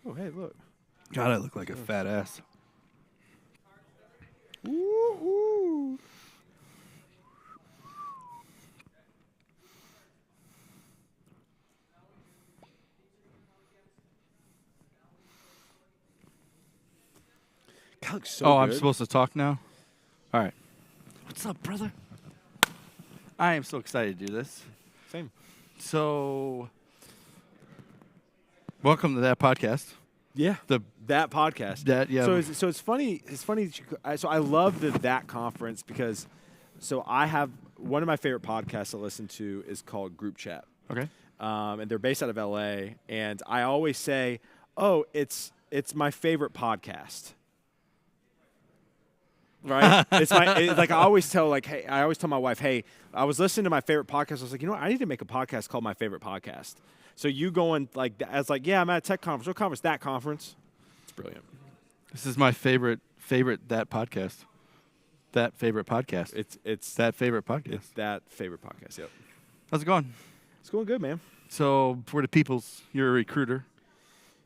Oh, hey, look. God, I look like a fat ass. Woo-hoo. God looks so good. I'm supposed to talk now? All right. What's up, brother? I am so excited to do this. Same. So, welcome to that podcast. Yeah. The That podcast. That, yeah. So it's funny. It's funny. So I love that conference because I have one of my favorite podcasts to listen to is called Group Chat. Okay. And they're based out of LA. And I always say, oh, it's my favorite podcast. Right? Like I always tell my wife, hey, I was listening to my favorite podcast. I was like, you know what? I need to make a podcast called My Favorite Podcast. So you going like, as like, yeah, I'm at a tech conference. What conference? That conference. It's brilliant. This is my favorite that podcast. That favorite podcast. It's that favorite podcast. It's that favorite podcast. Yep. How's it going? It's going good, man. So, for the peoples, you're a recruiter.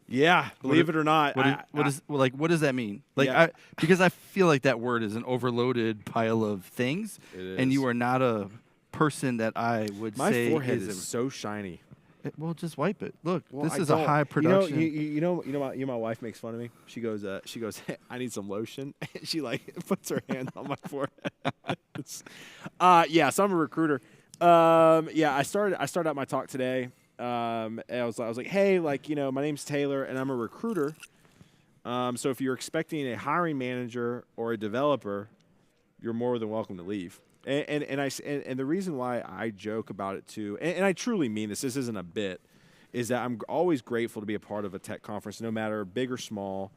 Yeah, believe it or not. What does that mean? Like, Yeah. because I feel like that word is an overloaded pile of things, It and is. you are not a person that I would My say forehead is so shiny. well, just wipe it. Look, Well, this I is a don't. high production. My wife makes fun of me. She goes, hey, I need some lotion. She like puts her hand on my forehead. Yeah, so I'm a recruiter. I started out my talk today. And I was like, hey, like, my name's Taylor and I'm a recruiter. So if you're expecting a hiring manager or a developer, you're more than welcome to leave. And the reason why I joke about it too, and I truly mean this isn't a bit, is that I'm always grateful to be a part of a tech conference, no matter big or small,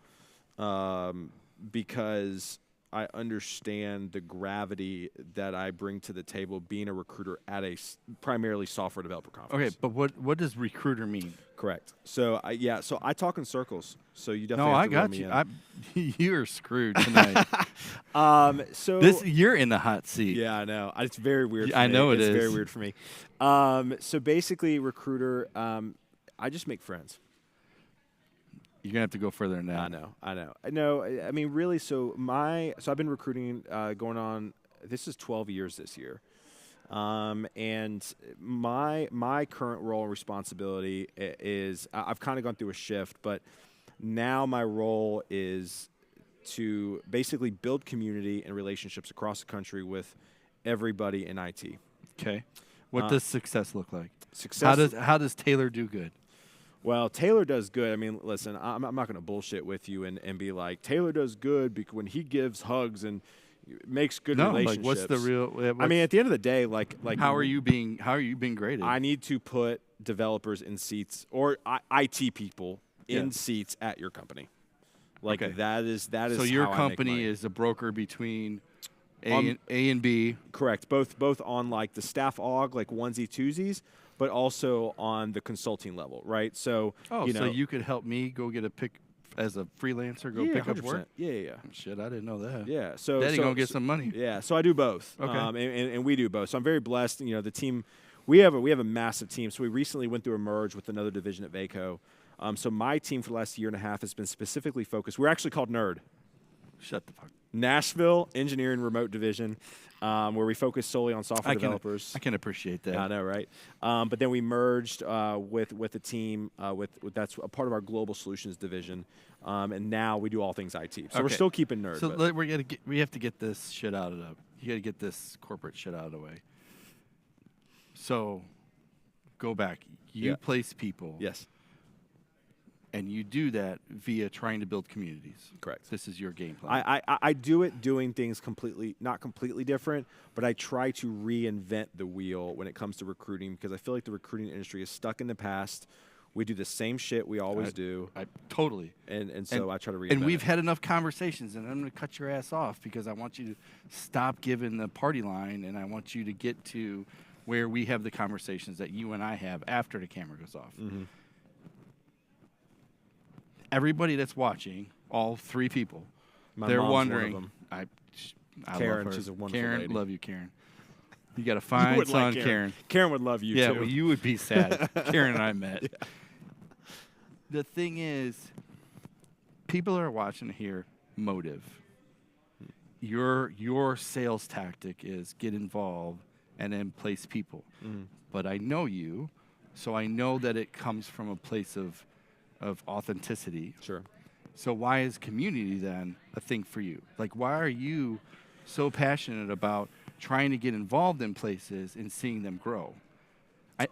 because I understand the gravity that I bring to the table being a recruiter at a primarily software developer conference. Okay, but what does recruiter mean? Correct. So I talk in circles. So you definitely No, have I to reel got me you. in. You're screwed tonight. So You're in the hot seat. Yeah, I know. It's very weird. For I me. know it it's is. very weird for me. So basically, recruiter, I just make friends. You're gonna have to go further than that. I know. I mean, really. So I've been recruiting going on. This is 12 years this year, and my current role and responsibility is I've kind of gone through a shift, but now my role is to basically build community and relationships across the country with everybody in IT. Okay. What does success look like? Success. How does Taylor do good? Well, Taylor does good. I mean, listen, I'm not going to bullshit with you and be like, Taylor does good because when he gives hugs and makes good relationships. Like what's the real? I mean, at the end of the day, like how are you being graded? I need to put developers in seats or IT people in seats at your company. Like that is. So your how I make company money. is a broker between A and B. Correct. Both on like the staff aug, like onesie twosies, but also on the consulting level, right? So So you could help me go get a pick as a freelancer, pick up 100%. work. Yeah. Shit, I didn't know that. Yeah. So Daddy gonna get some money. Yeah. So I do both. Okay. And we do both. So I'm very blessed. The team, we have a massive team. So we recently went through a merge with another division at Vaco. So my team for the last year and a half has been specifically focused. We're actually called NERD. Shut the fuck. Nashville Engineering Remote Division, where we focus solely on software developers. I can appreciate that. Yeah, I know, right? But then we merged with a team that's a part of our Global Solutions division, and now we do all things IT. So we're still keeping nerd. So we have to get this shit out of the. You got to get this corporate shit out of the way. So, go back. You place people. Yes. And you do that via trying to build communities. Correct. This is your game plan. I do it doing things not completely different, but I try to reinvent the wheel when it comes to recruiting because I feel like the recruiting industry is stuck in the past. We do the same shit we always do. Totally. And so I try to reinvent And we've it. had enough conversations, and I'm going to cut your ass off because I want you to stop giving the party line, and I want you to get to where we have the conversations that you and I have after the camera goes off. Mm-hmm. Everybody that's watching, all three people, My they're mom's wondering. one of them. I Karen, love her. she's a wonderful Karen, lady. love you, Karen. You got a You fine would son, like Karen. Karen would love you Yeah, too. well, you would be sad. Karen and I met. The thing is, people are watching here. Motive. Your sales tactic is get involved and then place people. But I know you, so I know that it comes from a place of authenticity. Sure. So why is community then a thing for you? Like, why are you so passionate about trying to get involved in places and seeing them grow?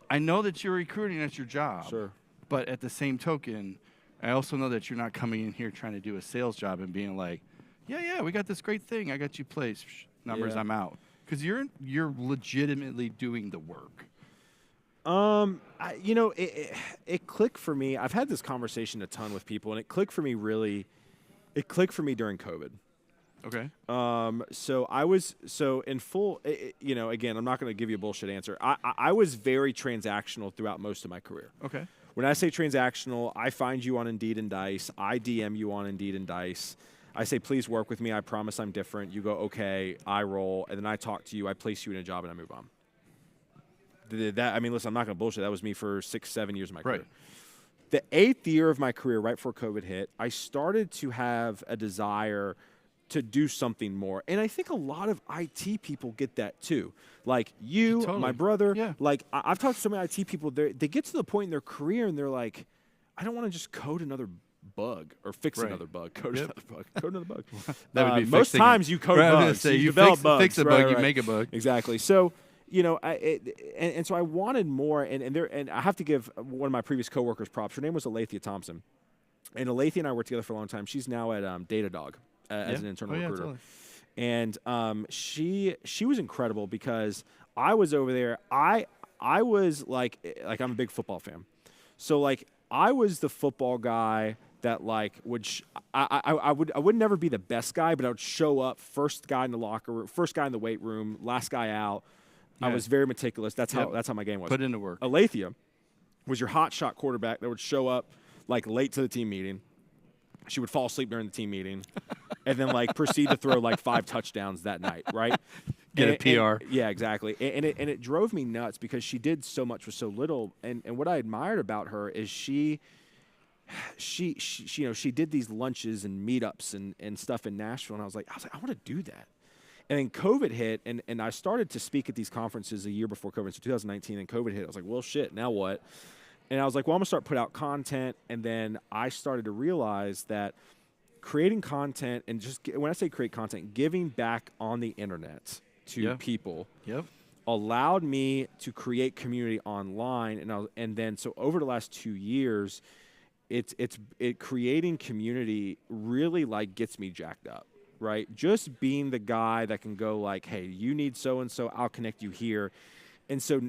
I know that you're recruiting, that's your job. Sure. But at the same token, I also know that you're not coming in here trying to do a sales job and being like, yeah, we got this great thing. I got you placed. Numbers, Yeah. I'm out. Because you're legitimately doing the work. It clicked for me. I've had this conversation a ton with people, and it clicked for me during COVID. Okay. So I was in full. Again, I'm not going to give you a bullshit answer. I was very transactional throughout most of my career. Okay. When I say transactional, I find you on Indeed and Dice. I DM you on Indeed and Dice. I say, please work with me. I promise I'm different. You go, okay. I roll, and then I talk to you. I place you in a job, and I move on. Listen, I'm not going to bullshit. That was me for 6-7 years of my career. The 8th year of my career, right before COVID hit, I started to have a desire to do something more. And I think a lot of IT people get that too. Like you, Totally. my brother, Yeah. like I've talked to so many IT people, they get to the point in their career and they're like, I don't want to just code another bug or fix Right. another bug, code another bug, code another bug. That would be most fixing times it. you code Right, I was gonna bugs. say, you you develop fix bugs. a bug, you make a bug. Exactly. So, and so I wanted more, and I have to give one of my previous coworkers props. Her name was Alethea Thompson, and Alethea and I worked together for a long time. She's now at Datadog as an internal recruiter, Totally. and she was incredible because I was over there. I was like I'm a big football fan, so like I was the football guy that like I would never be the best guy, but I would show up first guy in the locker room, first guy in the weight room, last guy out. I Yeah. was very meticulous. That's Yep. how my game was. Put into work. Alethea was your hot shot quarterback that would show up like late to the team meeting. She would fall asleep during the team meeting, and then like proceed to throw like 5 touchdowns that night, right? Get a And- PR. yeah, exactly. And it drove me nuts because she did so much with so little. And what I admired about her is she did these lunches and meetups and stuff in Nashville, and I was like, I want to do that. And then COVID hit, and I started to speak at these conferences a year before COVID, so 2019, and COVID hit. I was like, well, shit, now what? And I was like, well, I'm going to start put out content. And then I started to realize that creating content and when I say create content, giving back on the internet to Yeah. people Yep. allowed me to create community online. And then so over the last 2 years, it creating community really like gets me jacked up, right? Just being the guy that can go like, hey, you need so-and-so, I'll connect you here. And so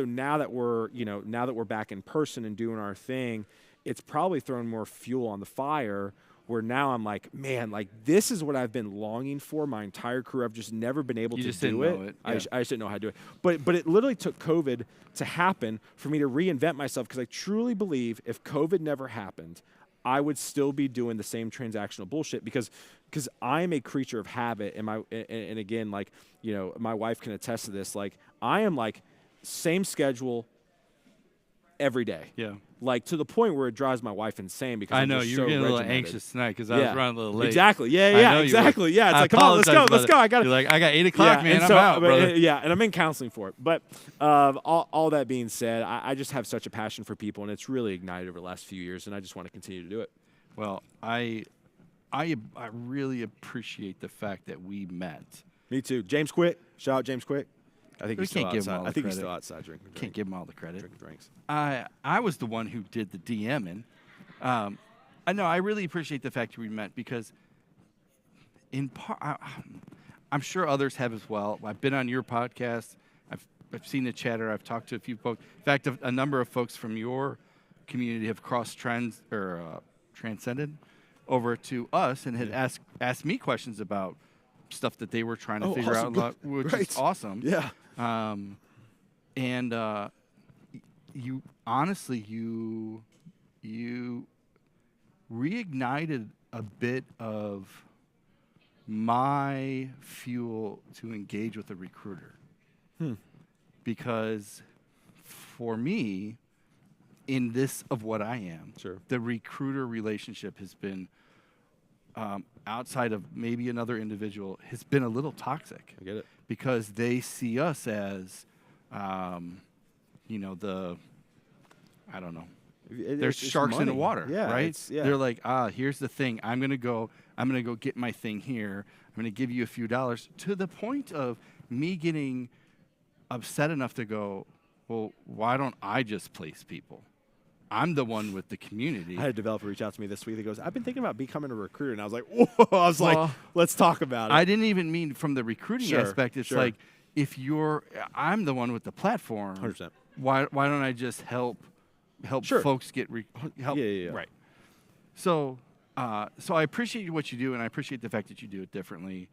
now that we're back in person and doing our thing, it's probably thrown more fuel on the fire where now I'm like, man, like this is what I've been longing for my entire career. I've just never been able You to just do didn't it. know it. I Yeah. just didn't know how to do it. But it literally took COVID to happen for me to reinvent myself because I truly believe if COVID never happened, I would still be doing the same transactional bullshit because I am a creature of habit. And again, like, my wife can attest to this. Like, I am like same schedule every day. Yeah. Like to the point where it drives my wife insane because I I'm know just you're so getting a little regimented. anxious tonight because I was running a little late. Exactly. I Yeah, know you were. exactly. Yeah, it's I like, come on, let's apologize go. about it. I got You're like, I got 8 o'clock, man. and I'm so, out, brother. Yeah, and I'm in counseling for it. But all that being said, I just have such a passion for people, and it's really ignited over the last few years, and I just want to continue to do it. Well, I really appreciate the fact that we met. Me too. James Quick. Shout out James Quick. I think We he's still can't give him outside. all the I think he's credit. still outside drinking. Can't give him all the credit. drinking drinks. I was the one who did the DMing. I know I really appreciate the fact we met because in part, I'm sure others have as well. I've been on your podcast. I've seen the chatter. I've talked to a few folks. In fact, a number of folks from your community have crossed trends or transcended over to us and had asked me questions about stuff that they were trying to figure awesome. out, which Great. is awesome. Yeah. And you honestly, you reignited a bit of my fuel to engage with a recruiter. Because for me, in this of what I am, Sure. the recruiter relationship has been outside of maybe another individual, has been a little toxic I get it. because they see us as, I don't know. There's It's sharks in the money. water, Yeah, right? yeah. They're like, here's the thing. I'm gonna go get my thing here. I'm gonna give you a few dollars, to the point of me getting upset enough to go, well, why don't I just place people? I'm the one with the community. I had a developer reach out to me this week that goes, I've been thinking about becoming a recruiter. And I was like, whoa. I was like, let's talk about it. I didn't even mean from the recruiting Sure, aspect. It's sure. like, I'm the one with the platform. 100%. Why don't I just help Sure. folks get help? Yeah. Right. So I appreciate what you do, and I appreciate the fact that you do it differently,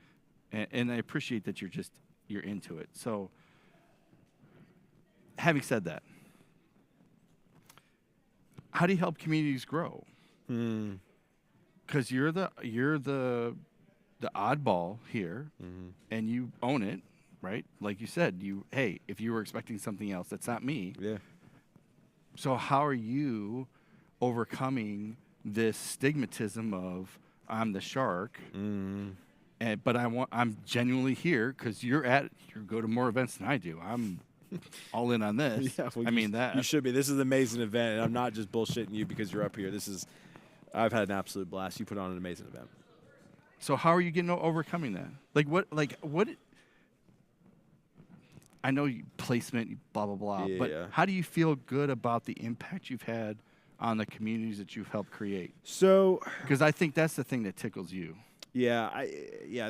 and I appreciate that you're into it. So, having said that, how do you help communities grow? Because you're the oddball here, and you own it, right? Like you said, if you were expecting something else, that's not me. Yeah. So how are you overcoming this stigmatism of I'm the shark, but I'm genuinely here because you go to more events than I do. I'm all in on this. Yeah, well, that you should be. This is an amazing event, and I'm not just bullshitting you because you're up here. I've had an absolute blast. You put on an amazing event. So how are you getting overcoming that? What? I know placement, blah blah blah. Yeah, but yeah. how do you feel good about the impact you've had on the communities that you've helped create? So, Because I think that's the thing that tickles you. yeah,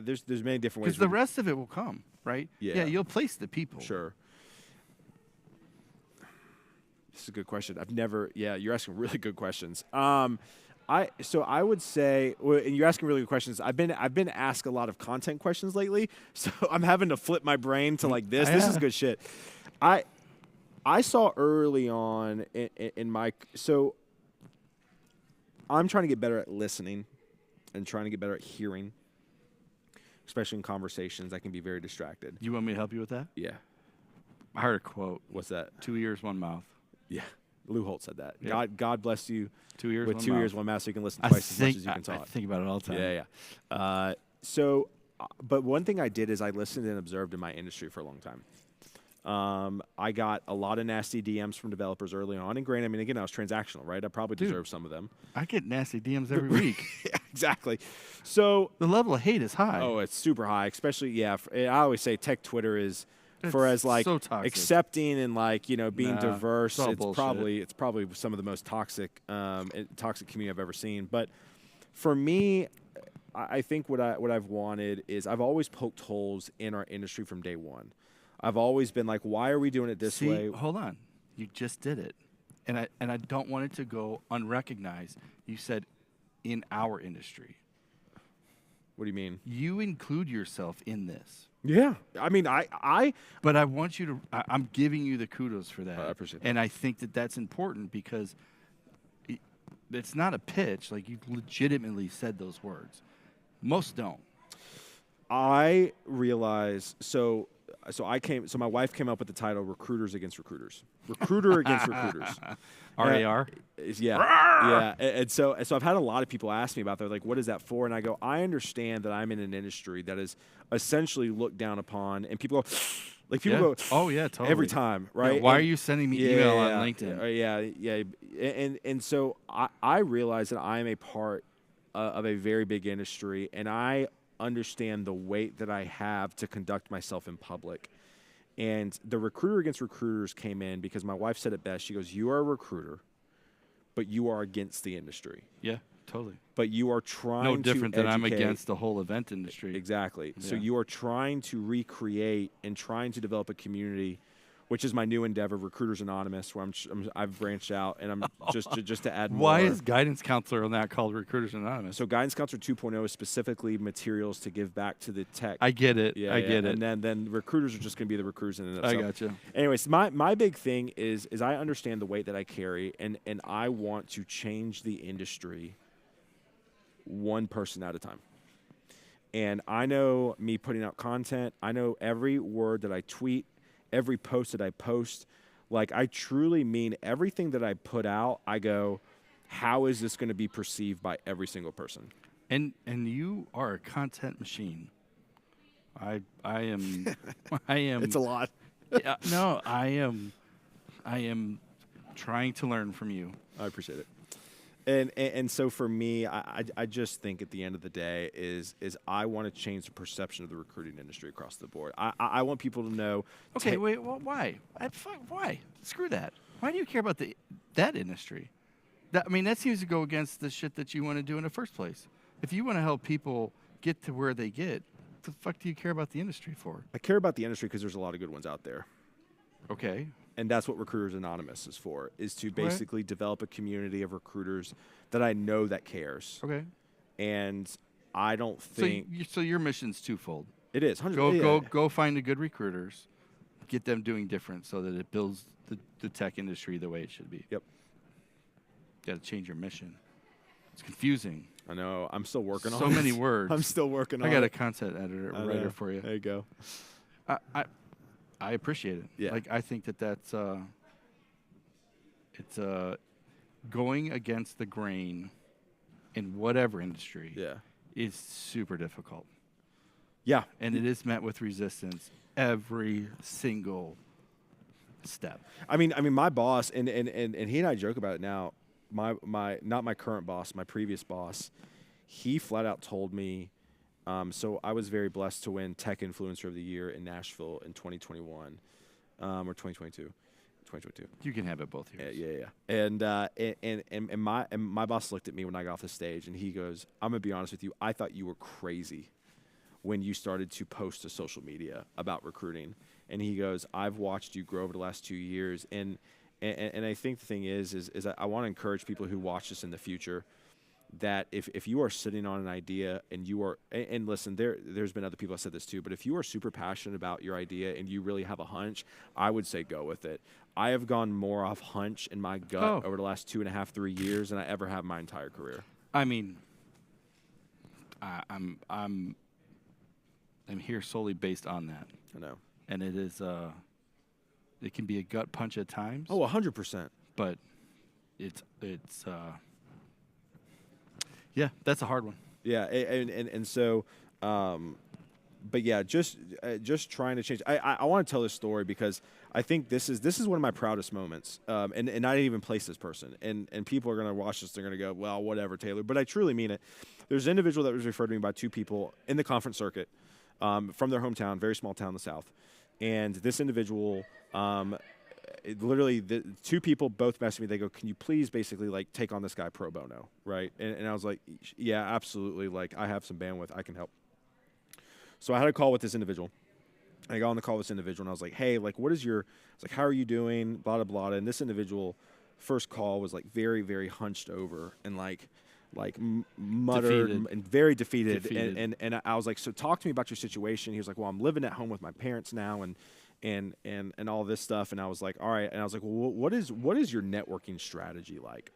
there's many different ways. Because the rest of it will come, right? Yeah. You'll place the people. Sure. This is a good question. You're asking really good questions. I would say, and you're asking really good questions. I've been asked a lot of content questions lately, so I'm having to flip my brain to like this. This is good shit. I saw early on in my, so I'm trying to get better at listening and trying to get better at hearing, especially in conversations. I can be very distracted. You want me to help you with that? Yeah. I heard a quote. What's that? 2 ears, 1 mouth. Yeah. Lou Holt said that. Yeah. God bless you 2 ears, with 1 2 mouth. ears, 1 mouth, so you can listen twice as much as you can I talk. think about it all the time. Yeah. But one thing I did is I listened and observed in my industry for a long time. I got a lot of nasty DMs from developers early on. And granted, again, I was transactional, right? I probably deserve some of them. I get nasty DMs every week. Yeah, exactly. So, The level of hate is high. oh, it's super high, especially, I always say tech Twitter is, for as like so toxic. accepting and like, being Nah, diverse, it's all it's probably some of the most toxic community I've ever seen. But for me, I think what I've wanted is I've always poked holes in our industry from day one. I've always been like, why are we doing it this way? Hold on. You just did it. And I don't want it to go unrecognized. You said in our industry. What do you mean? You include yourself in this. Yeah. I But I want you to I'm giving you the kudos for that. I appreciate that. And I think that that's important because it's not a pitch. Like, you legitimately said those words. Most don't. I realize so my wife came up with the title Recruiters Against Recruiters. Recruiter Against Recruiters. RAR? Yeah. And so I've had a lot of people ask me about that, like, what is that for? And I go, I understand that I'm in an industry that is essentially looked down upon, and people go, Oh yeah, totally. every time, right? Yeah, why And- are you sending me email on LinkedIn? Yeah. And so I realize that I'm a part of a very big industry, and I understand the weight that I have to conduct myself in public. And the Recruiter Against Recruiters came in because my wife said it best. She goes, you are a recruiter, but you are against the industry. Yeah, totally. But you are trying No to different than I'm educate- against the whole event industry. Exactly. So Yeah. you are trying to recreate and trying to develop a community, which is my new endeavor, Recruiters Anonymous, where I've branched out, and I'm just to add more. Why is guidance counselor on that called Recruiters Anonymous? So Guidance Counselor 2.0 is specifically materials to give back to the tech. I get it. Yeah, I get it. And then recruiters are just going to be the recruiters in it. I gotcha. Anyways, my big thing is I understand the weight that I carry, and I want to change the industry one person at a time. And I know me putting out content, I know every word that I tweet, every post that I post, like, I truly mean everything that I put out. I go, how is this going to be perceived by every single person? And you are a content machine. I am I am It's a lot. yeah, no, I am trying to learn from you. I appreciate it. And so for me, I just think at the end of the day is I want to change the perception of the recruiting industry across the board. I want people to know. Okay, wait, well, why? Why? Screw that. Why do you care about that industry? I mean, that seems to go against the shit that you want to do in the first place. If you want to help people get to where they get, what the fuck do you care about the industry for? I care about the industry because there's a lot of good ones out there. Okay. And that's what Recruiters Anonymous is for, is to Right. basically develop a community of recruiters that I know that cares. Okay. And I don't So, think so your mission's twofold. it is. 100, Go find the good recruiters, get them doing different so that it builds the tech industry the way it should be. Yep. Got to change your mission. It's confusing. I know. I'm still working on So it. many words. I'm still working on I got a it. content editor I know. writer for you. There you go. I appreciate it. Yeah. Like I think that's it's going against the grain in whatever industry Yeah. is super difficult. Yeah. And it is met with resistance every single step. I mean, my boss, and he and I joke about it now. My not my current boss, my previous boss, he flat out told me. So I was very blessed to win Tech Influencer of the Year in Nashville in 2021, or 2022. 2022. You can have it both Yeah, years. yeah. And my boss looked at me when I got off the stage, and he goes, "I'm gonna be honest with you. I thought you were crazy when you started to post to social media about recruiting." And he goes, "I've watched you grow over the last 2 years." And I think the thing is I want to encourage people who watch this in the future that if you are sitting on an idea and you are, and listen, there's been other people that said this too, but if you are super passionate about your idea and you really have a hunch, I would say go with it. I have gone more off hunch in my gut over the last 2.5, 3 years than I ever have my entire career. I mean, I'm here solely based on that, I know. and it is it can be a gut punch at times. Oh, 100%. But it's yeah, that's a hard one. Yeah, and so, but yeah, just trying to change. I want to tell this story because I think this is one of my proudest moments. And I didn't even place this person, and people are gonna watch this. They're gonna go, well, whatever, Taylor. But I truly mean it. There's an individual that was referred to me by 2 people in the conference circuit, from their hometown, very small town in the South, and this individual. Literally, the 2 people both messaged me. They go, "Can you please basically like take on this guy pro bono, right?" And I was like, "Yeah, absolutely. Like, I have some bandwidth. I can help." So I had a call with this individual. I got on the call with this individual, and I was like, "Hey, like, what is your?" I was like, "How are you doing?" Blah blah blah. And this individual, first call was like very very hunched over and like muttered Defeated. and very defeated. Defeated. And I was like, "So talk to me about your situation." He was like, "Well, I'm living at home with my parents now, and all this stuff." And I was like, "All right." And I was like, "Well, what is your networking strategy like?"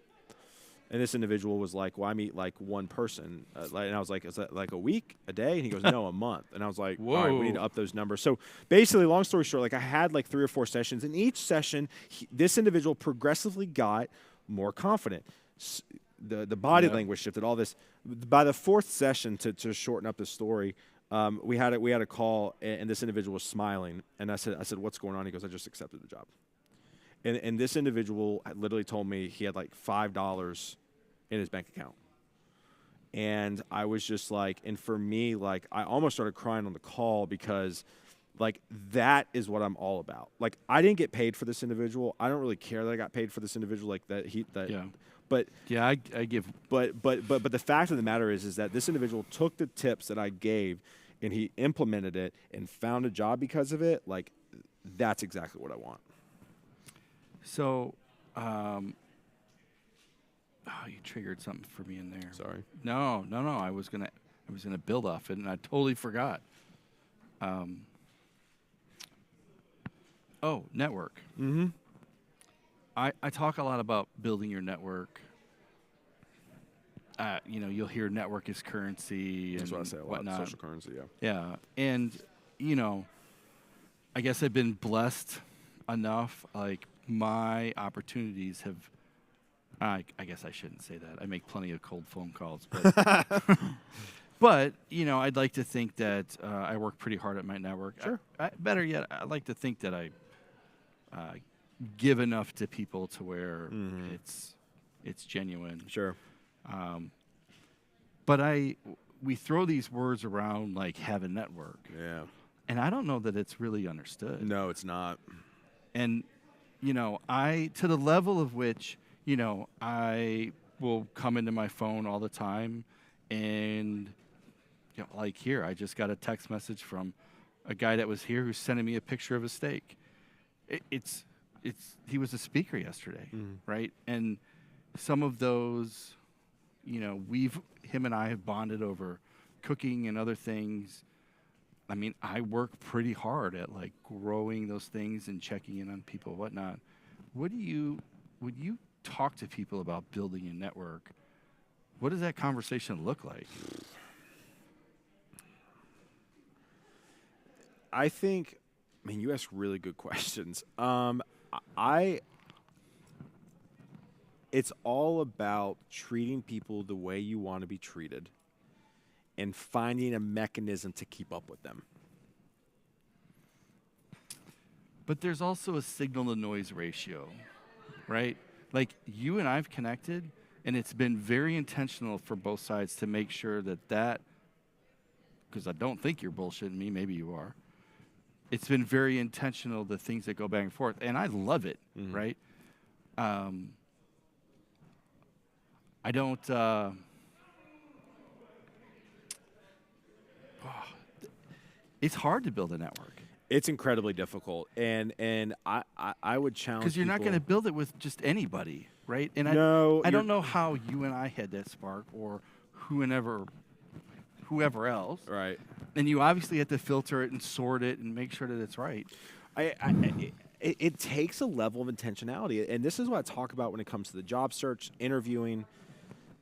And this individual was like, "Well, I meet like one person." And I was like, "Is that like a week, a day?" And he goes, "No, a month." And I was like, "All right, we need to Whoa. up those numbers." So basically, long story short, like I had like 3 or 4 sessions. In each session, this individual progressively got more confident. The body Yep. language shifted, all this. By the 4th session, to shorten up the story, we had a call, and this individual was smiling, and I said, "What's going on?" He goes, "I just accepted the job." And this individual had literally told me he had like $5 in his bank account, and I was just like, and for me, like I almost started crying on the call because, like, that is what I'm all about. Like, I didn't get paid for this individual. I don't really care that I got paid for this individual, like that Yeah. but Yeah, I give but the fact of the matter is that this individual took the tips that I gave and he implemented it and found a job because of it. Like, that's exactly what I want. so you triggered something for me in there. Sorry. No. I was gonna build off it, and I totally forgot. Network. Mm-hmm. I talk a lot about building your network. You'll hear network is currency and That's what I say a lot. whatnot. Social currency, yeah. Yeah, and I guess I've been blessed enough. Like my opportunities have I guess I shouldn't say that. I make plenty of cold phone calls, but but I'd like to think that I work pretty hard at my network. Sure. Better yet, I like to think that I give enough to people to where it's genuine. Sure. But we throw these words around like have a network, Yeah. and I don't know that it's really understood. No, it's not. And I to the level of which I will come into my phone all the time, and like here, I just got a text message from a guy that was here who's sending me a picture of a steak. He was a speaker yesterday, right? And some of those, him and I have bonded over cooking and other things. I mean, I work pretty hard at like growing those things and checking in on people and whatnot. Would you talk to people about building a network? What does that conversation look like? I think, you ask really good questions. It's all about treating people the way you want to be treated and finding a mechanism to keep up with them. But there's also a signal-to-noise ratio, right? Like, you and I've connected, and it's been very intentional for both sides to make sure that because I don't think you're bullshitting me, maybe you are. It's been very intentional, the things that go back and forth, and I love it, right? I don't. It's hard to build a network It's incredibly difficult, and I would challenge because you're not people- going to build it with just anybody, right? And No, I don't you're- know how you and I had that spark, or whoever else. Right. And you obviously have to filter it and sort it and make sure that it's right. It takes a level of intentionality, and this is what I talk about when it comes to the job search, interviewing,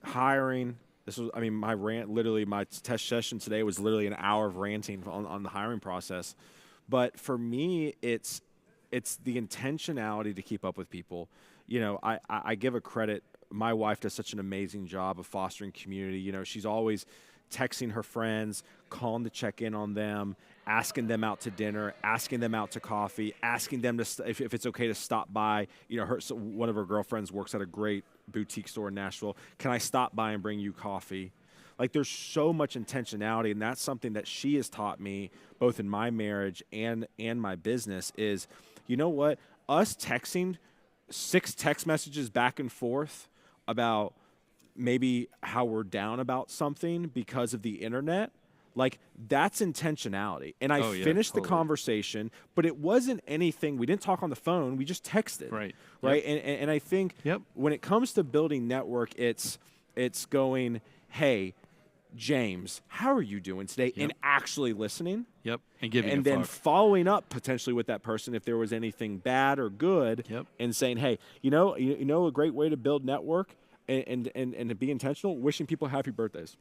hiring. This was, my rant, literally, my test session today was literally an hour of ranting on the hiring process. But for me, it's the intentionality to keep up with people. I give a credit. My wife does such an amazing job of fostering community. She's always texting her friends, calling to check in on them, asking them out to dinner, asking them out to coffee, asking them to if it's okay to stop by. One of her girlfriends works at a great boutique store in Nashville. Can I stop by and bring you coffee? Like, there's so much intentionality, and that's something that she has taught me both in my marriage and my business is, you know what? Us texting 6 text messages back and forth about maybe how we're down about something because of the internet, like, that's intentionality. And I finished the conversation, but it wasn't anything. We didn't talk on the phone. We just texted. Right. Right. Yep. And I think when it comes to building network, it's going, hey, James, how are you doing today? Yep. And actually listening. Yep. And giving and a then fuck. following up potentially with that person if there was anything bad or good. Yep. And saying, hey, a great way to build network and to be intentional, wishing people happy birthdays.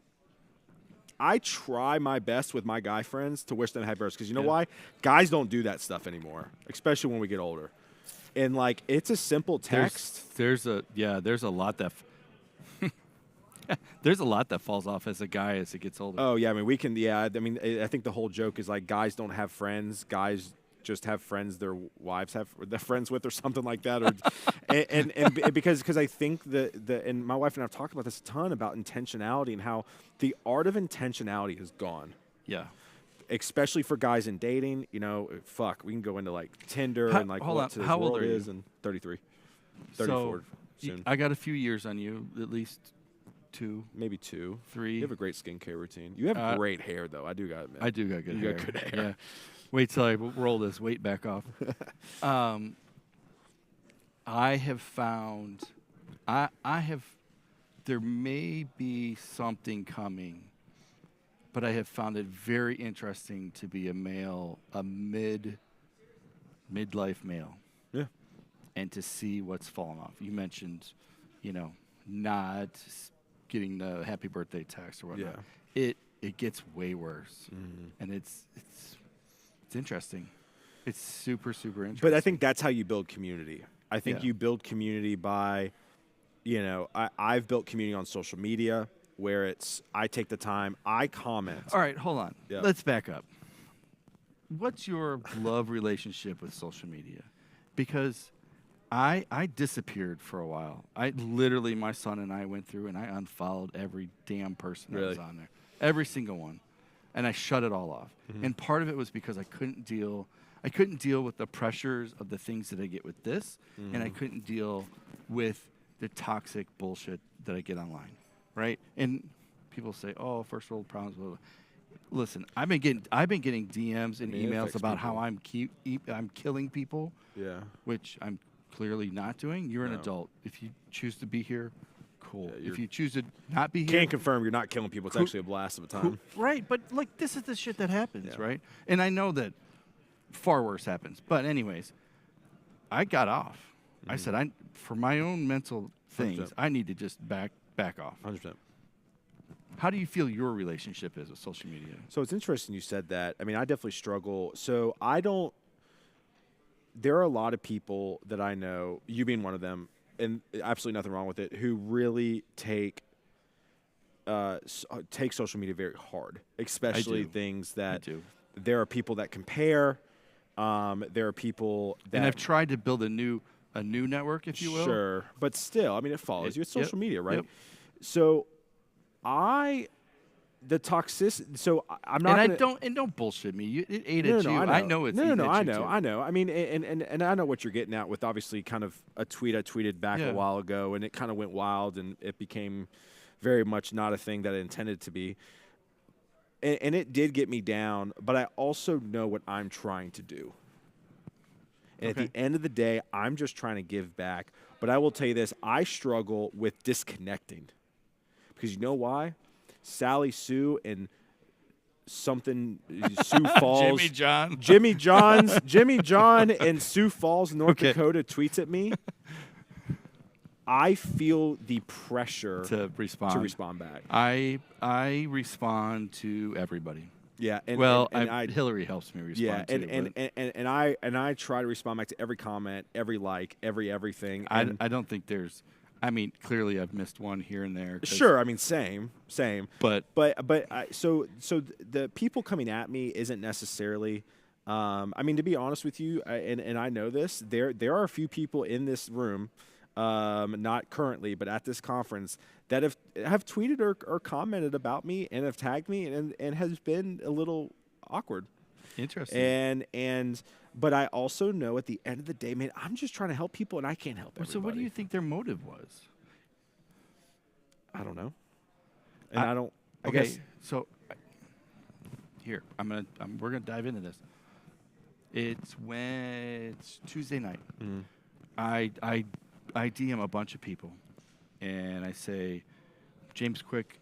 I try my best with my guy friends to wish them happy birthdays because you know why? Guys don't do that stuff anymore, especially when we get older. And like, it's a simple text. There's a lot that there's a lot that falls off as a guy as it gets older. Oh yeah, we can. Yeah, I think the whole joke is like guys don't have friends. Guys just have friends their wives have they're friends with or something like that. Or and because I think and my wife and I have talked about this a ton about intentionality and how the art of intentionality is gone. Yeah. Especially for guys in dating, we can go into like Tinder and like what this how old world are you? is. And 33, 34 soon. I got a few years on you, at least 2, Maybe 2, 3. You have a great skincare routine. You have great hair, though. I do got to admit. I do got good hair. You got good hair. Yeah. Wait till I roll this weight back off. I have found, there may be something coming, but I have found it very interesting to be a male, a midlife male. Yeah. And to see what's fallen off. You mentioned, not getting the happy birthday text or whatnot. Yeah. It gets way worse, and it's interesting. It's super, super interesting. But I think that's how you build community. I think you build community by I've built community on social media where I take the time, I comment. All right, hold on. Yeah. Let's back up. What's your love relationship with social media? Because I disappeared for a while. My son and I went through and I unfollowed every damn person that was Really? on there. Every single one. And I shut it all off. And part of it was because I couldn't deal with the pressures of the things that I get with this, and I couldn't deal with the toxic bullshit that I get online, right? And people say, "Oh, first world problems." Blah, blah. Listen, I've been getting DMs and mean, it emails affects about how people. I'm killing people, Yeah. which I'm clearly not doing. You're an No. adult. If you choose to be here, cool. Yeah, if you choose to not be here, Can't confirm you're not killing people. It's actually a blast of a time. right? But like, this is the shit that happens, Yeah. right? And I know that far worse happens. But anyways, I got off. I said, for my own mental things, 100%. I need to just back off. 100%. How do you feel your relationship is with social media? So it's interesting you said that. I mean, I definitely struggle. So there are a lot of people that I know, you being one of them, and absolutely nothing wrong with it, who really take social media very hard, especially do. things that do. there are people that compare. There are people that And I've tried to build a new network, if you will. Sure, but still, I mean, it follows you. It's social media, right? Yep. So, the toxicity. So I'm not. And gonna, don't bullshit me. It ate no, at no, you. I know. I know it's no, eating no, at I you know, too. I know. I mean, and I know what you're getting at with obviously kind of a tweet I tweeted back Yeah. a while ago, and it kind of went wild, and it became very much not a thing that I intended to be. And it did get me down, but I also know what I'm trying to do. And Okay. at the end of the day, I'm just trying to give back. But I will tell you this, I struggle with disconnecting. Because you know why? Sally Sue and something Sioux Falls. Jimmy John. Jimmy John and Sioux Falls, North Okay. Dakota tweets at me. I feel the pressure to respond. back. I respond to everybody. Yeah, and Hillary helps me respond. yeah, too, and I try to respond back to every comment, every like, everything. I And don't think there's. I mean, clearly I've missed one here and there. 'Cause- sure, I mean, same. But So the people coming at me isn't necessarily. I mean, to be honest with you, and I know this, there are a few people in this room, not currently, but at this conference that have tweeted or commented about me and have tagged me and has been a little awkward. interesting. But I also know at the end of the day, man, I'm just trying to help people, and I can't help everybody. So what do you think their motive was? I don't know. And I don't. I Okay, guess. so here we're gonna dive into this. It's Tuesday night. Mm-hmm. I DM a bunch of people, and I say, James Quick,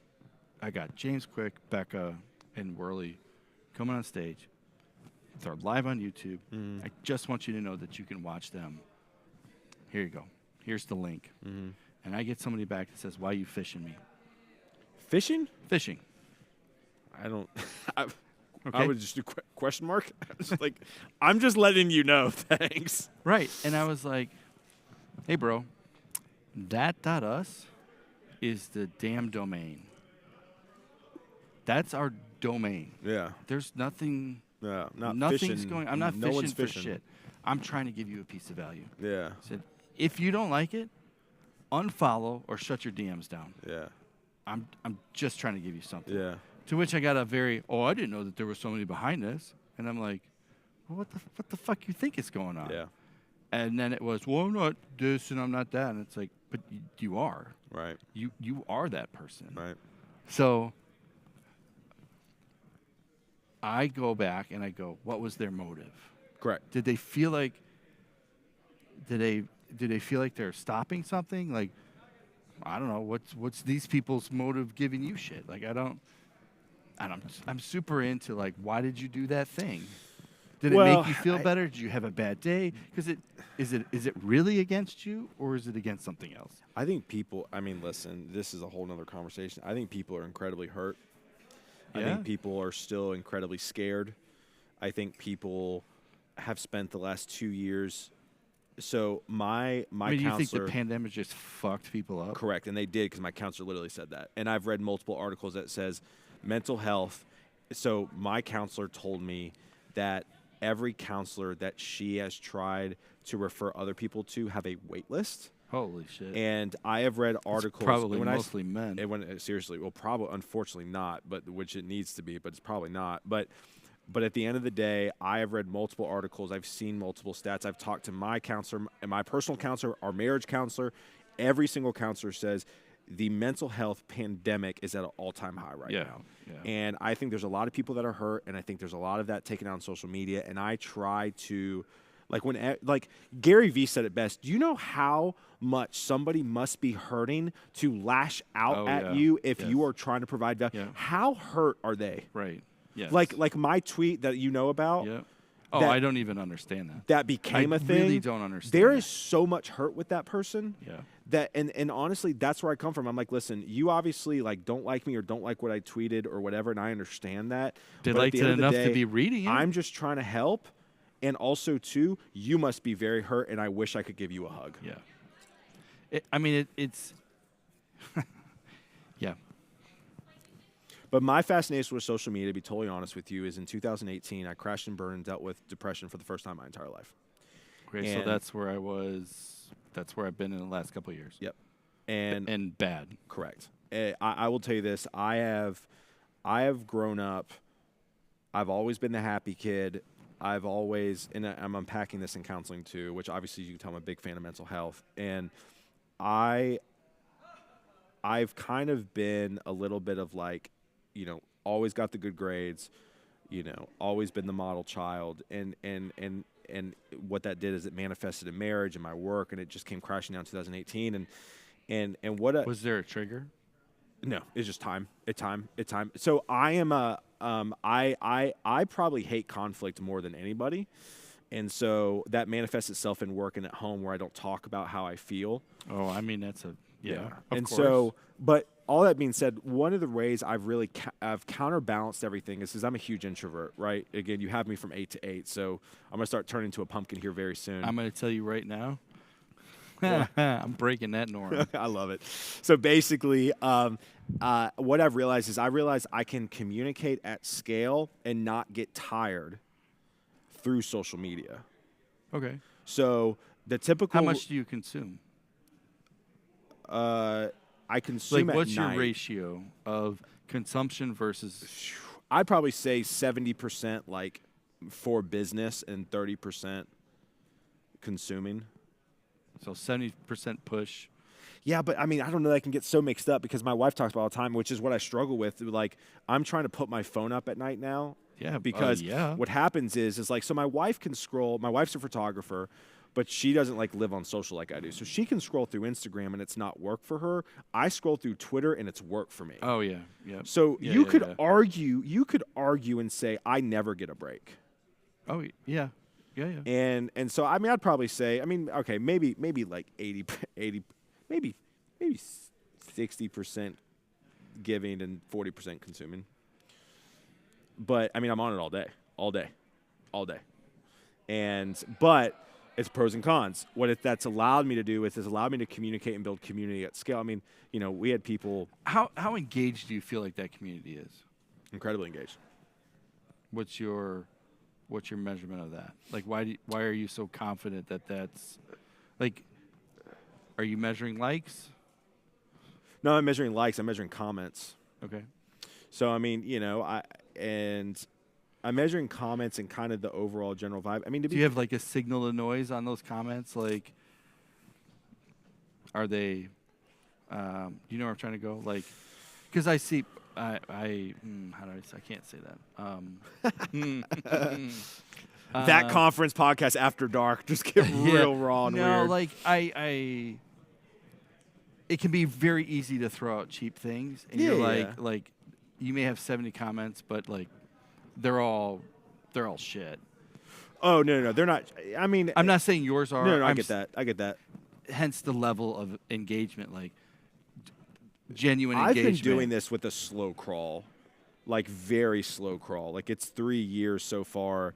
Becca, and Worley coming on stage. They're live on YouTube. Mm-hmm. I just want you to know that you can watch them. Here you go. Here's the link. Mm-hmm. And I get somebody back that says, "Why you fishing me?" Fishing? Fishing. I don't. I Okay. would just do question mark. It's like, I'm just letting you know. Thanks. Right. And I was like, "Hey, bro, that.us is the damn domain. That's our domain. Yeah. There's nothing. Yeah. Not Nothing's fishing. going. I'm not no fishing one's for fishing. shit. I'm trying to give you a piece of value." Yeah. I said, "If you don't like it, unfollow or shut your DMs down. Yeah. I'm just trying to give you something." Yeah. To which I got a very, I didn't know that there was somebody behind this. And I'm like, well, what the fuck you think is going on? Yeah. And then it was, well, I'm not this and I'm not that. And it's like, but you are. Right. You are that person. Right. So I go back and I go, what was their motive? Correct. Did they feel like they're stopping something? Like, I don't know, what's these people's motive giving you shit? Like, I'm super into, like, why did you do that thing? Did it make you feel better? Did you have a bad day? Because is it really against you, or is it against something else? I think people. I mean, listen. This is a whole nother conversation. I think people are incredibly hurt. I Yeah? think people are still incredibly scared. I think people have spent the last 2 years so my I mean, do you think counselor. the pandemic just fucked people up? Correct, and they did because my counselor literally said that. And I've read multiple articles that says mental health. So my counselor told me that every counselor that she has tried to refer other people to have a wait list. Holy shit. And I have read articles. Probably when mostly men. Seriously, well, probably, unfortunately not, but which it needs to be, but it's probably not. But at the end of the day, I have read multiple articles. I've seen multiple stats. I've talked to my counselor, and my personal counselor, our marriage counselor. Every single counselor says the mental health pandemic is at an all-time high right now. Yeah. And I think there's a lot of people that are hurt, and I think there's a lot of that taken out on social media. And I try to, like Gary Vee said it best. Do you know how much somebody must be hurting to lash out at you if you are trying to provide value? Yeah. How hurt are they? Right. Yes. Like my tweet that you know about. Yeah. Oh, that- I don't even understand that. That became I a thing. really don't understand There that. is so much hurt with that person. Yeah. That and honestly, that's where I come from. I'm like, listen, you obviously like don't like me or don't like what I tweeted or whatever, and I understand that. They But at liked the it end of the enough day, to be reading it. I'm just trying to help, and also too, you must be very hurt, and I wish I could give you a hug. Yeah. It's. Yeah. But my fascination with social media, to be totally honest with you, is in 2018, I crashed and burned and dealt with depression for the first time in my entire life. Great. So And- that's where I was. That's where I've been in the last couple of years. Yep. And bad. correct. I will tell you this. I have grown up. I've always been the happy kid. I've always, and I'm unpacking this in counseling too, which obviously you can tell I'm a big fan of mental health. And I've kind of been a little bit of like, always got the good grades, always been the model child. And what that did is it manifested in marriage and my work, and it just came crashing down in 2018. And what Was there a trigger? no, it's just time. It's time. So I am I probably hate conflict more than anybody. And so that manifests itself in work and at home where I don't talk about how I feel. Oh, I mean that's a yeah. Of And course. so, but all that being said, one of the ways I've really I've counterbalanced everything is because I'm a huge introvert, right? Again, you have me from 8 to 8, so I'm gonna start turning into a pumpkin here very soon. I'm going to tell you right now. What? I'm breaking that norm. I love it. So basically, what I've realized is I can communicate at scale and not get tired through social media. Okay. So the typical. How much do you consume? I consume Like, at what's night. your ratio of consumption versus? I'd probably say 70% like for business and 30% consuming. So 70% push. Yeah, but I mean, I don't know that I can get so mixed up because my wife talks about it all the time, which is what I struggle with. Like, I'm trying to put my phone up at night now. Yeah, Because yeah. what happens is like, so my wife can scroll. My wife's a photographer, but she doesn't like live on social like I do. So she can scroll through Instagram and it's not work for her. I scroll through Twitter and it's work for me. Oh yeah, yeah. So Yeah, you yeah, could yeah. argue and say I never get a break. Oh yeah, yeah. And so I mean I'd probably say okay maybe like 80 maybe 60% giving and 40% consuming. But I mean I'm on it all day. But it's pros and cons. What that's allowed me to do is it's allowed me to communicate and build community at scale. I mean, we had people How engaged do you feel like that community is? incredibly engaged. What's your measurement of that? Like, why are you so confident that that's like? Are you measuring likes? No, I'm measuring likes. I'm measuring comments. Okay. So I mean, I'm measuring comments and kind of the overall general vibe. I mean, Do you have like a signal to noise on those comments? Like, are they? You know where I'm trying to go? Like, because I see. How do I say? I can't say that. that conference podcast after dark just get real raw and no, weird. like I. It can be very easy to throw out cheap things, and you're Yeah. like, you may have 70 comments, but like, they're all shit. Oh no, they're not. I mean, I'm not saying yours are. No, I I'm get that. I get that. Hence the level of engagement, like genuine I've engagement. been doing this with a slow crawl, like very slow crawl. Like it's 3 years so far,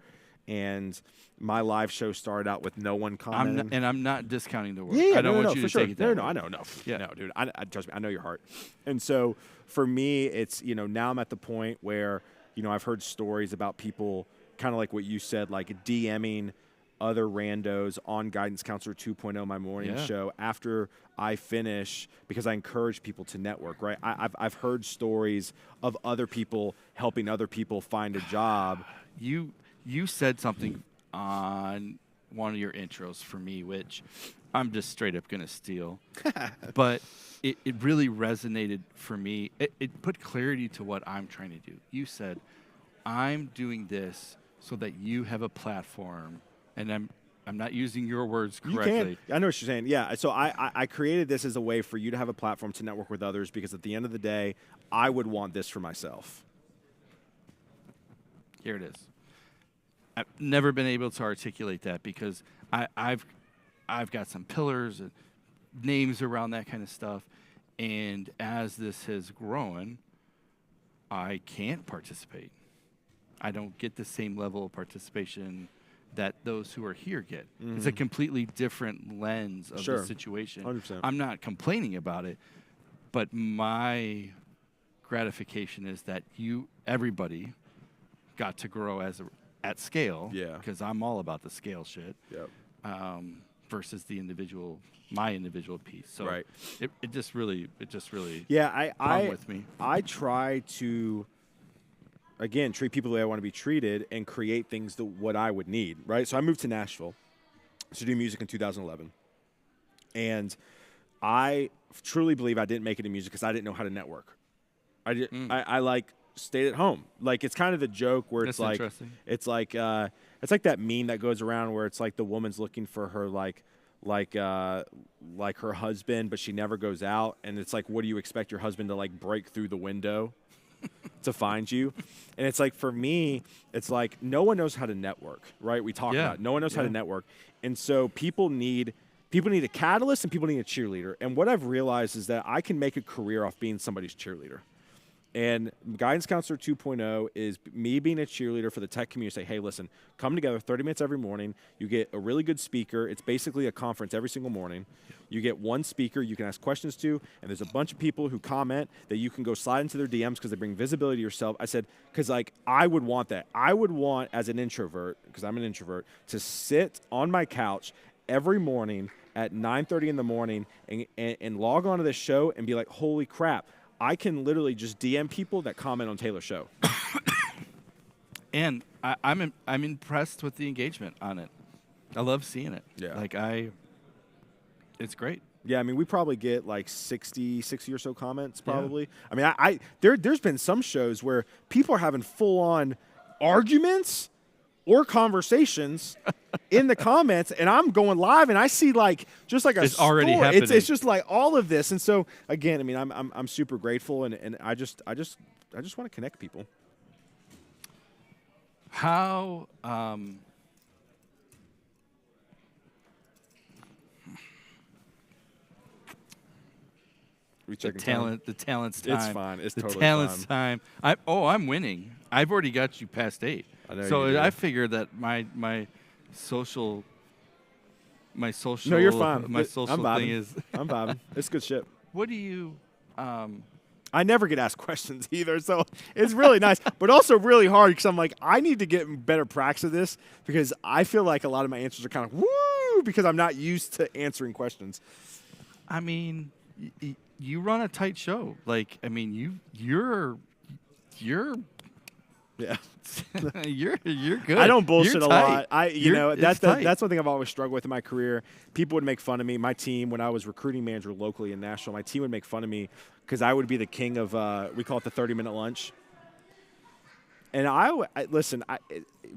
and my live show started out with no one commenting. I'm not discounting the work. Yeah, I don't want you for to sure. take it that way. I know, no, Yeah. no, dude. I trust me, I know your heart. And so for me, it's now I'm at the point where I've heard stories about people kind of like what you said, like DMing other randos on Guidance Counselor 2.0, my morning show, after I finish, because I encourage people to network. Right? I've heard stories of other people helping other people find a job. You said something on one of your intros for me, which I'm just straight up going to steal. But it really resonated for me. It put clarity to what I'm trying to do. You said, I'm doing this so that you have a platform, and I'm not using your words correctly. You can. I know what you're saying. Yeah. So I created this as a way for you to have a platform to network with others, because at the end of the day, I would want this for myself. Here it is. I've never been able to articulate that because I've got some pillars and names around that kind of stuff, and as this has grown, I can't participate. I don't get the same level of participation that those who are here get. It's a completely different lens of the situation. 100%. I'm not complaining about it, but my gratification is that everybody got to grow at scale. Yeah. Because I'm all about the scale shit. Yep. Versus my individual piece. So Right. it just really Yeah. hung with me. I try to, again, treat people the way I want to be treated and create things what I would need. Right. So I moved to Nashville to do music in 2011, and I truly believe I didn't make it in music because I didn't know how to network. I like stayed at home. Like, it's kind of the joke where That's it's like interesting. it's like that meme that goes around where it's like the woman's looking for her like her husband, but she never goes out, and it's like, what do you expect your husband to like break through the window to find you? And it's like, for me, it's like no one knows how to network, right? We talk about it. No one knows how to network, and so people need a catalyst and people need a cheerleader. And what I've realized is that I can make a career off being somebody's cheerleader. And Guidance Counselor 2.0 is me being a cheerleader for the tech community. Say, hey, listen, come together 30 minutes every morning. You get a really good speaker. It's basically a conference every single morning. You get one speaker you can ask questions to, and there's a bunch of people who comment that you can go slide into their DMs because they bring visibility to yourself. I said, because like I would want that. I would want, as an introvert, because I'm an introvert, to sit on my couch every morning at 9:30 in the morning and log on to this show and be like, holy crap, I can literally just DM people that comment on Taylor's show. And I'm impressed with the engagement on it. I love seeing it. Yeah. It's great. Yeah, I mean, we probably get like 60 or so comments probably. Yeah. I mean, there's been some shows where people are having full-on arguments or conversations in the comments, and I'm going live, and I see like just like it's already happening. It's just like all of this, and so again, I mean, I'm super grateful, and I just want to connect people. How the talent's time. It's fine. It's the totally talent's fine. time. I'm winning. I've already got you past 8. I know so you do. I figured that my social. No, you're fine. My social I'm vibing. thing is. I'm vibing. It's good shit. What do you? I never get asked questions either, so it's really nice, but also really hard because I'm like, I need to get better practice of this because I feel like a lot of my answers are kind of woo because I'm not used to answering questions. I mean, you run a tight show. Like, I mean, you're Yeah. you're good. I don't bullshit You're a tight. lot. It's tight. That's one thing I've always struggled with in my career. People would make fun of me. My team, when I was recruiting manager locally in Nashville, my team would make fun of me because I would be the king of we call it the 30-minute lunch. And listen,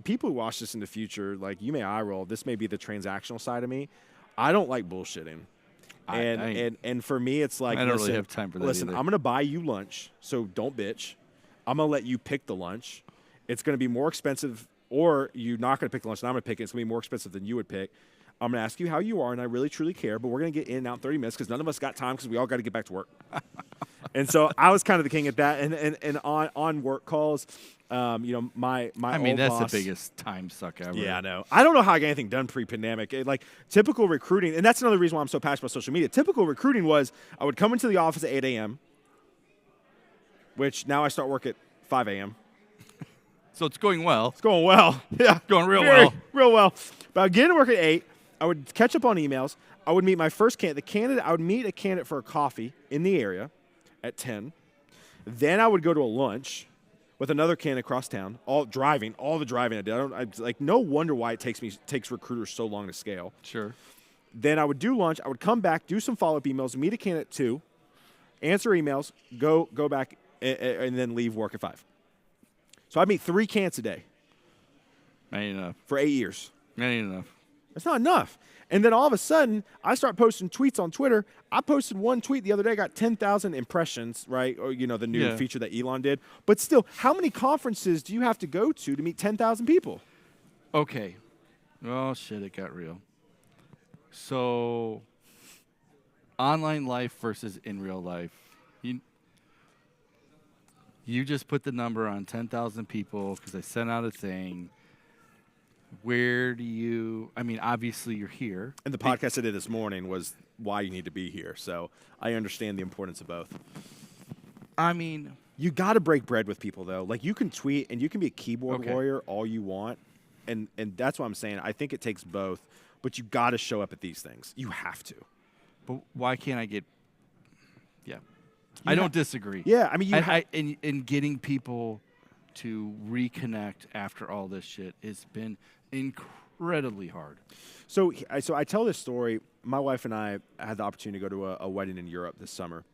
people who watch this in the future, like, you may eye roll. This may be the transactional side of me. I don't like bullshitting. And for me, it's like, I don't really have time for that. Listen, either. I'm going to buy you lunch, so don't bitch. I'm going to let you pick the lunch. It's going to be more expensive, or you're not going to pick the lunch, and I'm going to pick it. It's going to be more expensive than you would pick. I'm going to ask you how you are, and I really, truly care, but we're going to get in and out in 30 minutes because none of us got time because we all got to get back to work. And so I was kind of the king at that. And on work calls, my I mean, old that's boss, the biggest time suck ever. Yeah, I know. I don't know how I got anything done pre-pandemic. Like typical recruiting, and that's another reason why I'm so passionate about social media. Typical recruiting was I would come into the office at 8 a.m., which now I start work at 5 a.m. So it's going well. It's going well. Yeah. Going real Very, well. Real well. But I would get into work at 8. I would catch up on emails. I would meet my first candidate. I would meet a candidate for a coffee in the area at 10. Then I would go to a lunch with another candidate across town, all the driving I did. No wonder why it takes recruiters so long to scale. Sure. Then I would do lunch. I would come back, do some follow-up emails, meet a candidate at 2, answer emails, go back, and then leave work at 5. So I meet 3 candidates a day. Ain't enough. For 8 years. Ain't enough. That's not enough. And then all of a sudden, I start posting tweets on Twitter. I posted one tweet the other day, got 10,000 impressions, right? Or, the new feature that Elon did. But still, how many conferences do you have to go to meet 10,000 people? Okay. Oh, shit, it got real. So, online life versus in real life. You just put the number on 10,000 people because I sent out a thing. Where do you – I mean, obviously you're here. And the podcast I did this morning was why you need to be here. So I understand the importance of both. I mean – you got to break bread with people, though. Like, you can tweet and you can be a keyboard Okay. warrior all you want. And that's what I'm saying. I think it takes both. But you got to show up at these things. You have to. But why can't I get – yeah. I don't disagree. Yeah, I mean, in getting people to reconnect after all this shit, it's been incredibly hard. So I tell this story. My wife and I had the opportunity to go to a wedding in Europe this summer,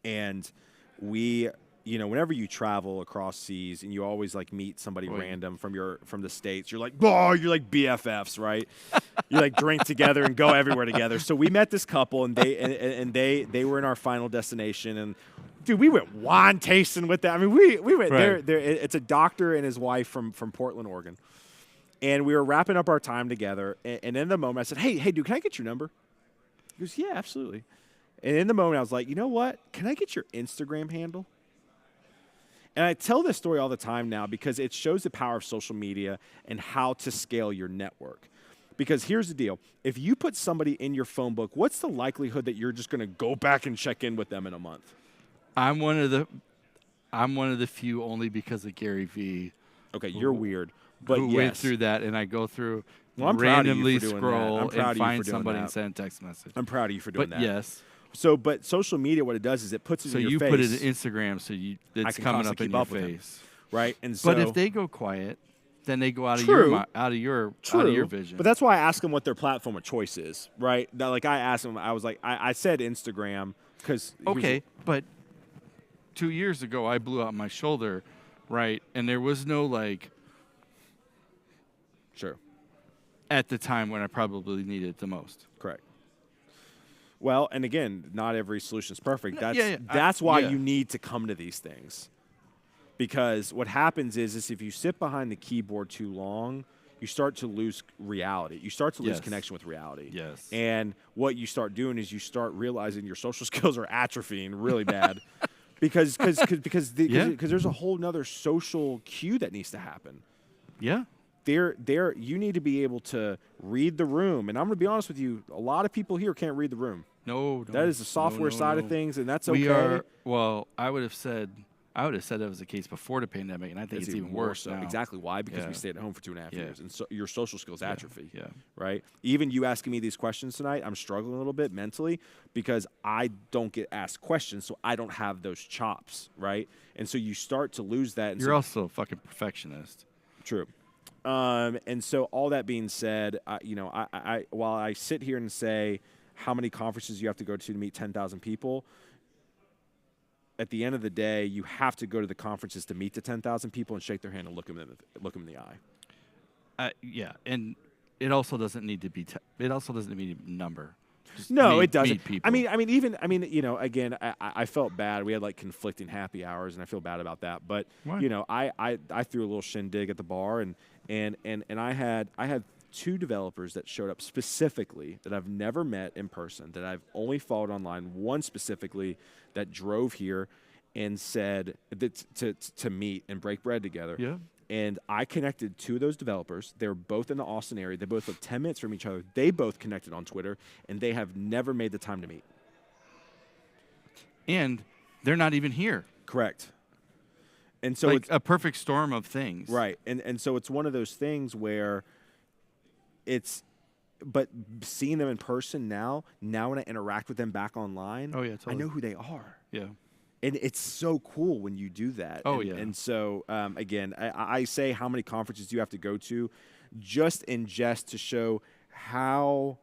and we, whenever you travel across seas and you always like meet somebody random from the States, you're like BFFs, right? You like drink together and go everywhere together. So we met this couple, and they were in our final destination, and dude, we went wine tasting with them. I mean, we went there. It's a doctor and his wife from Portland, Oregon. And we were wrapping up our time together. And in the moment, I said, hey, dude, can I get your number? He goes, yeah, absolutely. And in the moment, I was like, you know what? Can I get your Instagram handle? And I tell this story all the time now because it shows the power of social media and how to scale your network. Because here's the deal. If you put somebody in your phone book, what's the likelihood that you're just going to go back and check in with them in a month? I'm one of the few only because of Gary Vee. Okay, you're weird. But who yes. went through that, and I go through I'm proud of you randomly for doing scroll that. I'm proud of and you find for doing somebody that. and send a text message. I'm proud of you for doing that. Yes. So, but social media, what it does is it puts it So in your you face. put it in Instagram, so it's can coming constantly up in keep your up with him. face. Right? And so, But if they go quiet, then they go out of True. your vision. But that's why I ask them what their platform of choice is, right? That, like I asked them, I was like, I said Instagram because okay, but 2 years ago I blew out my shoulder, right? And there was no like Sure. at the time when I probably needed it the most. Correct. Well, and again, not every solution is perfect. Yeah, That's why yeah. you need to come to these things. Because what happens is if you sit behind the keyboard too long, you start to lose reality. You start to lose Yes. connection with reality. Yes. And what you start doing is you start realizing your social skills are atrophying really bad. because there's a whole nother social cue that needs to happen. Yeah. You need to be able to read the room. And I'm going to be honest with you, a lot of people here can't read the room. No. That is the software side of things, and that's okay. We are, well, I would have said that was the case before the pandemic, and I think it's even more worse so. now. Exactly. Why? Because Yeah. we stayed at home for 2.5 Yeah. years, and so your social skills atrophy. Yeah. Right? Even you asking me these questions tonight, I'm struggling a little bit mentally because I don't get asked questions, so I don't have those chops, right? And so you start to lose that. And You're so, also a fucking perfectionist. True. And so all that being said, while I sit here and say how many conferences you have to go to meet 10,000 people, at the end of the day, you have to go to the conferences to meet the 10,000 people and shake their hand and look them in the eye. Yeah, and it also doesn't need to be. It also doesn't need a number. Just No, meet- it doesn't. meet people. Again, I felt bad. We had like conflicting happy hours, and I feel bad about that. But Why? I threw a little shindig at the bar, and I had 2 developers that showed up specifically that I've never met in person, that I've only followed online. One specifically that drove here and said that to meet and break bread together. Yeah. And I connected 2 of those developers. They were both in the Austin area. They both live 10 minutes from each other. They both connected on Twitter, and they have never made the time to meet. And they're not even here. Correct. And so Like it's a perfect storm of things. right. And so it's one of those things where but seeing them in person now when I interact with them back online, Oh, yeah, I totally. know who they are. Yeah. And it's so cool when you do that. Oh, and, yeah. And so, again, I say how many conferences do you have to go to just to show how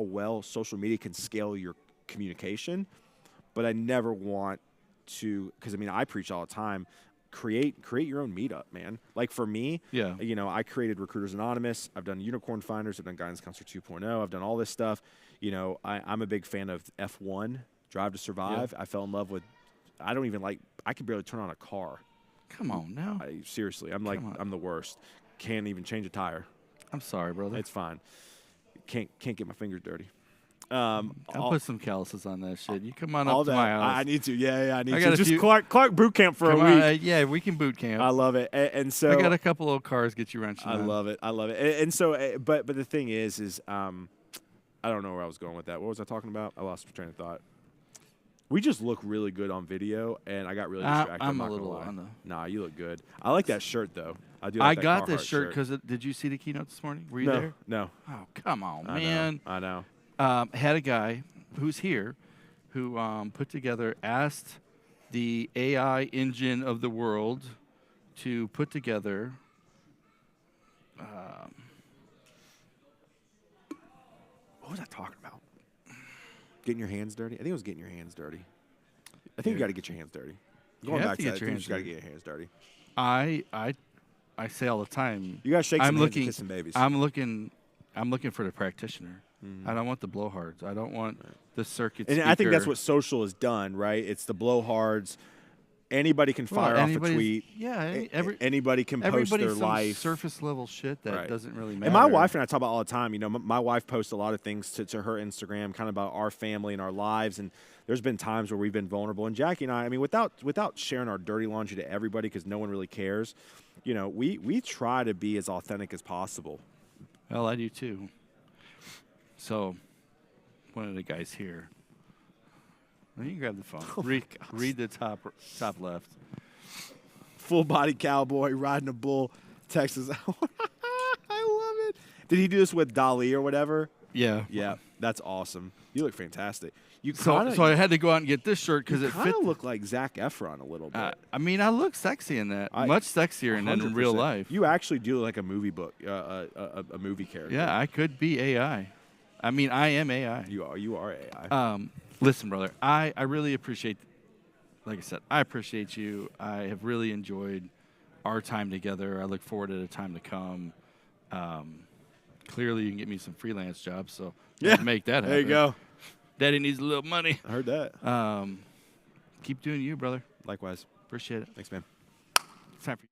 well social media can scale your communication. But I never want to, because, I preach all the time, create your own meetup, man. Like for me, Yeah. I created Recruiters Anonymous. I've done Unicorn Finders. I've done Guidance Counselor 2.0. I've done all this stuff. I'm a big fan of F1, Drive to Survive. I fell in love with, I could barely turn on a car. Come on now. Seriously, Come on. I'm the worst. Can't even change a tire. I'm sorry, brother. It's fine. Can't get my fingers dirty. I'll put some calluses on that shit. You come on all up to that. my house. I need to. Yeah, I need I to. got a Just few- Clark boot camp for Come a on, week. yeah, we can boot camp. I love it. And so I got a couple old cars get you wrenching. I love it. And so, but the thing is, I don't know where I was going with that. What was I talking about? I lost my train of thought. We just look really good on video, and I got really distracted. I'm not a gonna little lie. on the. Nah, you look good. I like that shirt though. I do. I Like that got this Carhartt shirt because did you see the keynote this morning? Were you there? No. Oh, come on, I man. know. I know. Had a guy who's here who asked the AI engine of the world to put together What was I talking about? Getting your hands dirty? I think it was getting your hands dirty. I think you got to get your hands dirty. Going have back to to get that, your I think hands you got to dirty. get your hands dirty. I say all the time. You got to shake some I'm hands looking. and kiss some babies. I'm looking for the practitioner. I don't want the blowhards. I don't want the circuit. And I think that's speaker. what social has done, right? It's the blowhards. Anybody can Well, fire off a anybody's- tweet. Yeah, Anybody can post everybody's their some life. surface level shit that Right. doesn't really matter. And my wife and I talk about all the time. My wife posts a lot of things to her Instagram, kind of about our family and our lives. And there's been times where we've been vulnerable. And Jackie and I without sharing our dirty laundry to everybody because no one really cares, we try to be as authentic as possible. Well, I do too. So, one of the guys here. Well, you can grab the phone. Read the top left. Full body cowboy riding a bull, Texas. I love it. Did he do this with Dali or whatever? Yeah. Yeah, that's awesome. You look fantastic. You So I had to go out and get this shirt because it kind fit. of look like Zac Efron a little bit. I look sexy in that. Much sexier than in real 100%. life. You actually do look like a movie book, a movie character. Yeah, I could be AI. I am AI. You are AI. Listen, brother, I really appreciate, like I said, I appreciate you. I have really enjoyed our time together. I look forward to the time to come. Clearly, you can get me some freelance jobs, so Yeah, make that happen. there you go. Daddy needs a little money. I heard that. Keep doing you, brother. Likewise. Appreciate it. Thanks, man. It's time for you.